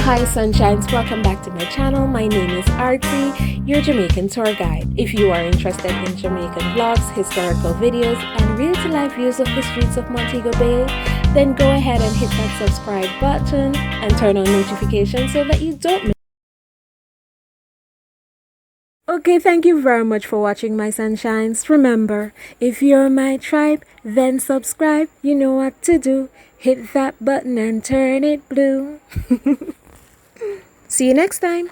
Hi sunshines, welcome back to my channel. My name is Artsy, your Jamaican tour guide. If you are interested in Jamaican vlogs, historical videos, and real-to-life views of the streets of Montego Bay, then go ahead and hit that subscribe button and turn on notifications so that you don't miss. Okay, thank you very much for watching my sunshines. Remember, if you're my tribe, then subscribe. You know what to do. Hit that button and turn it blue. See you next time.